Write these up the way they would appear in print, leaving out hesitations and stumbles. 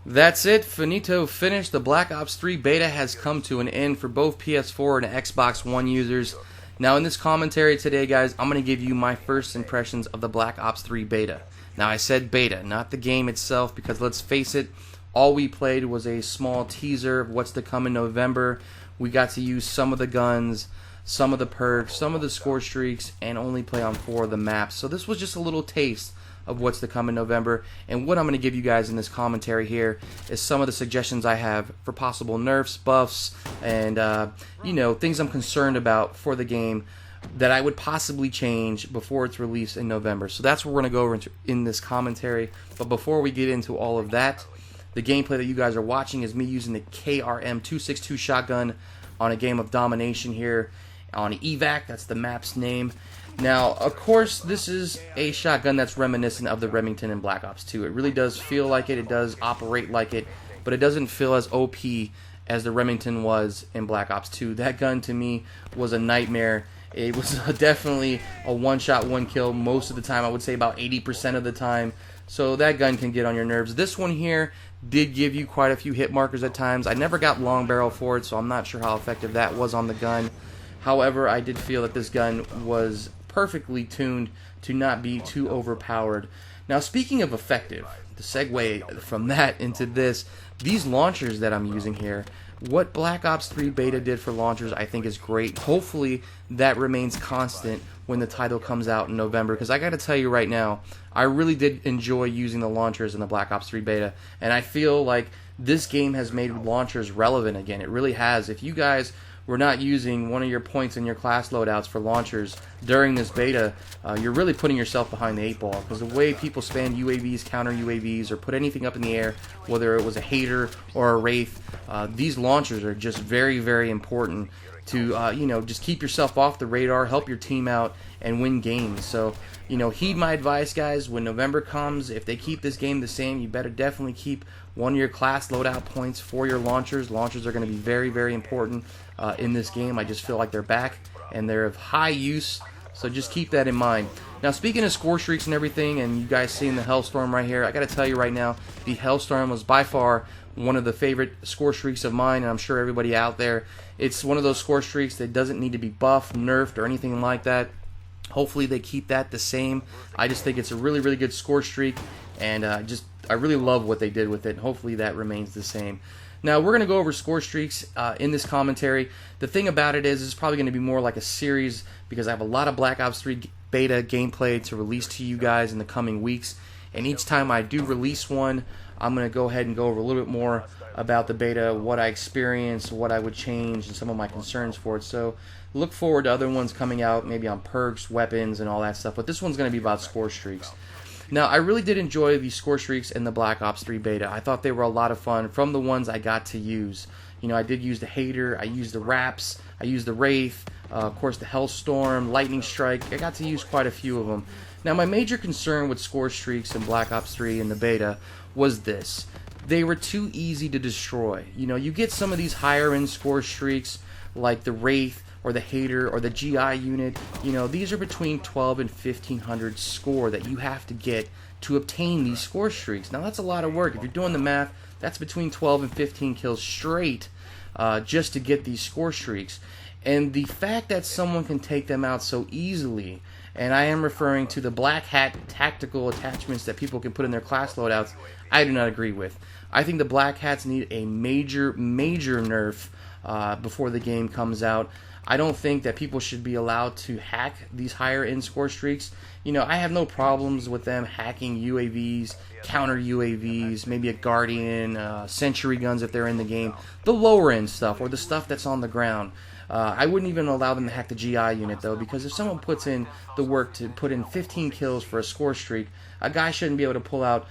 That's it, finito, finished. The Black Ops 3 beta has come to an end for both PS4 and Xbox One users. Now in this commentary today, guys, I'm going to give you my first impressions of the Black Ops 3 beta. Now I said beta, not the game itself, because let's face it, all we played was a small teaser of what's to come in November. We got to use some of the guns, some of the perks, some of the score streaks, and only play on 4 of the maps. So this was just a little taste of what's to come in November. And what I'm going to give you guys in this commentary here is some of the suggestions I have for possible nerfs, buffs, and things I'm concerned about for the game that I would possibly change before it's released in November. So that's what we're going to go over in this commentary. But before we get into all of that, the gameplay that you guys are watching is me using the KRM-262 shotgun on a game of domination here on Evac. That's the map's name. Now, of course, this is a shotgun that's reminiscent of the Remington in Black Ops 2. It really does feel like it does operate like it, but it doesn't feel as OP as the Remington was in Black Ops 2. That gun, to me, was a nightmare. It was definitely a one-shot, one-kill most of the time. I would say about 80% of the time. So that gun can get on your nerves. This one here did give you quite a few hit markers at times. I never got long barrel for it, so I'm not sure how effective that was on the gun. However, I did feel that this gun was perfectly tuned to not be too overpowered. Now, speaking of effective, to segue from that into this, these launchers that I'm using here, what Black Ops 3 beta did for launchers I think is great. Hopefully that remains constant when the title comes out in November, because I gotta tell you right now, I really did enjoy using the launchers in the Black Ops 3 beta, and I feel like this game has made launchers relevant again. It really has. If you guys were not using one of your points in your class loadouts for launchers during this beta, you're really putting yourself behind the 8 ball, because the way people spam UAVs, counter UAVs, or put anything up in the air, whether it was a hater or a wraith, these launchers are just very, very important to just keep yourself off the radar, help your team out, and win games. So heed my advice, guys. When November comes, if they keep this game the same, you better definitely keep one of your class loadout points for your launchers. Launchers are going to be very, very important in this game. I just feel like they're back and they're of high use, so just keep that in mind. Now, speaking of score streaks and everything, and you guys seeing the Hellstorm right here, I got to tell you right now, the Hellstorm was by far one of the favorite score streaks of mine, and I'm sure everybody out there. It's one of those score streaks that doesn't need to be buffed, nerfed, or anything like that. Hopefully they keep that the same. I just think it's a really, really good score streak, and I really love what they did with it, and hopefully that remains the same. Now, we're going to go over score streaks in this commentary. The thing about it is it's probably going to be more like a series, because I have a lot of Black Ops 3 beta gameplay to release to you guys in the coming weeks, and each time I do release one, I'm going to go ahead and go over a little bit more about the beta, what I experienced, what I would change, and some of my concerns for it. So look forward to other ones coming out, maybe on perks, weapons, and all that stuff, but this one's going to be about score streaks. Now, I really did enjoy the score streaks in the Black Ops 3 beta. I thought they were a lot of fun from the ones I got to use. I did use the Hater, I used the Raps, I used the Wraith, of course the Hellstorm, Lightning Strike. I got to use quite a few of them. Now, my major concern with score streaks in Black Ops 3 in the beta was this. They were too easy to destroy. You get some of these higher end score streaks like the Wraith or the Hater or the GI unit. These are between 12 and 1500 score that you have to get to obtain these score streaks. Now, that's a lot of work. If you're doing the math, that's between 12 and 15 kills straight just to get these score streaks. And the fact that someone can take them out so easily, and I am referring to the black hat tactical attachments that people can put in their class loadouts, I do not agree with. I think the black hats need a major, major nerf before the game comes out. I don't think that people should be allowed to hack these higher end score streaks. I have no problems with them hacking UAVs, counter UAVs, maybe a Guardian, Sentry guns if they're in the game. The lower end stuff, or the stuff that's on the ground. I wouldn't even allow them to hack the GI unit, though, because if someone puts in the work to put in 15 kills for a score streak, a guy shouldn't be able to pull out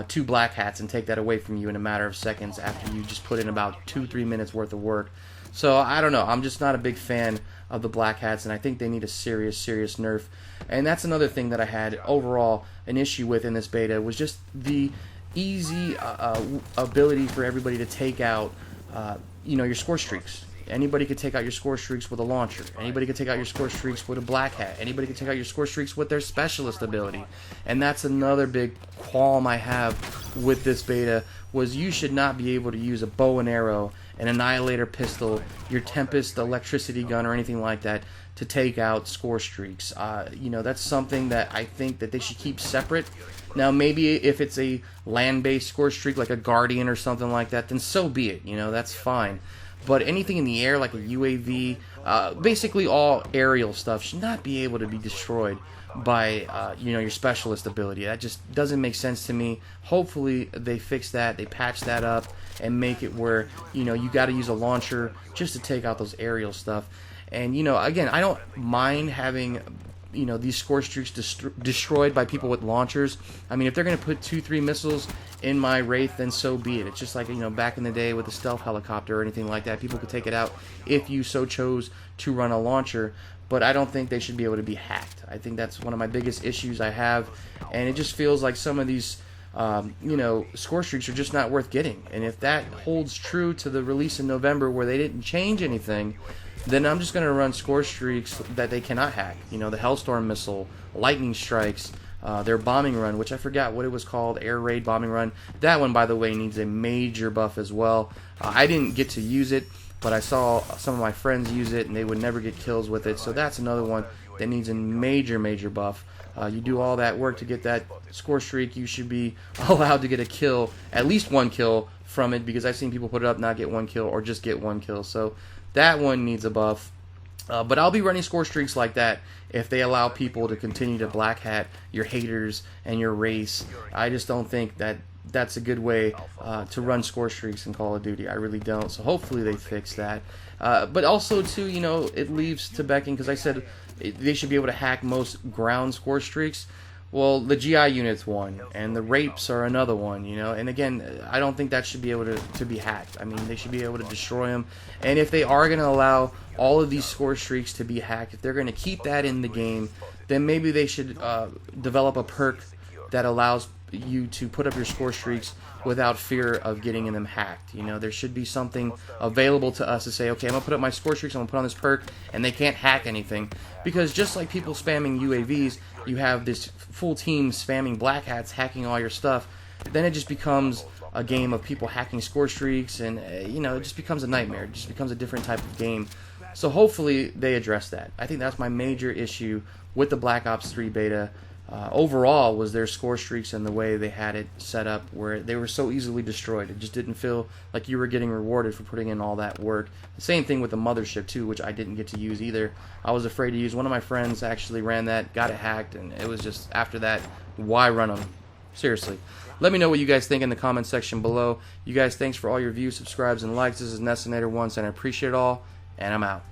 2 black hats and take that away from you in a matter of seconds after you just put in about 2-3 minutes worth of work. So, I don't know. I'm just not a big fan of the black hats, and I think they need a serious, serious nerf. And that's another thing that I had overall an issue with in this beta, was just the easy ability for everybody to take out, your score streaks. anybody could take out your score streaks with a launcher. Anybody could take out your score streaks with a black hat. Anybody could take out your score streaks with their specialist ability. And that's another big qualm I have with this beta, was you should not be able to use a bow and arrow, an annihilator pistol, your Tempest electricity gun, or anything like that to take out score streaks. You know, that's something that I think that they should keep separate. Now, maybe if it's a land-based score streak like a Guardian or something like that, then so be it. You know, that's fine. But anything in the air like a UAV, basically all aerial stuff, should not be able to be destroyed by you know, your specialist ability. That just doesn't make sense to me. Hopefully they fix that, they patch that up, and make it where, you know, you got to use a launcher just to take out those aerial stuff. And, you know, again, I don't mind having, you know, these score streaks destroyed by people with launchers. I mean, if they're going to put 2-3 missiles in my Wraith, then so be it. It's just like, you know, back in the day with the stealth helicopter or anything like that. People could take it out if you so chose to run a launcher. But I don't think they should be able to be hacked. I think that's one of my biggest issues I have. And it just feels like some of these, you know, score streaks are just not worth getting. And if that holds true to the release in November where they didn't change anything, then I'm just going to run score streaks that they cannot hack. You know, the Hellstorm missile, lightning strikes, their bombing run, which I forgot what it was called, air raid bombing run. That one, by the way, needs a major buff as well. I didn't get to use it, but I saw some of my friends use it, and they would never get kills with it. So that's another one that needs a major buff. You do all that work to get that score streak, you should be allowed to get a kill, at least one kill from it, because I've seen people put it up, not get one kill, or just get one kill. So that one needs a buff. But I'll be running score streaks like that if they allow people to continue to black hat your haters and your race. I just don't think that that's a good way to run score streaks in Call of Duty. I really don't. So hopefully they fix that. But also, too, you know, it leaves to Becking, because I said they should be able to hack most ground score streaks. Well, the GI unit's one, and the rapes are another one, you know. And again, I don't think that should be able to be hacked. I mean, they should be able to destroy them. And if they are going to allow all of these score streaks to be hacked, if they're going to keep that in the game, then maybe they should develop a perk that allows you to put up your score streaks without fear of getting them hacked. You know, there should be something available to us to say, okay, I'm going to put up my score streaks, I'm going to put on this perk, and they can't hack anything. Because just like people spamming UAVs, you have this full team spamming black hats, hacking all your stuff, then it just becomes a game of people hacking score streaks, and, you know, it just becomes a nightmare. It just becomes a different type of game. So hopefully they address that. I think that's my major issue with the Black Ops 3 beta. Overall, was their score streaks and the way they had it set up, where they were so easily destroyed. It just didn't feel like you were getting rewarded for putting in all that work. The same thing with the mothership too, which I didn't get to use either. I was afraid to use. One of my friends actually ran that, got it hacked, and it was just, after that, why run them? Seriously. Let me know what you guys think in the comment section below. You guys, thanks for all your views, subscribes, and likes. This is NESSINATOR once, and I appreciate it all, and I'm out.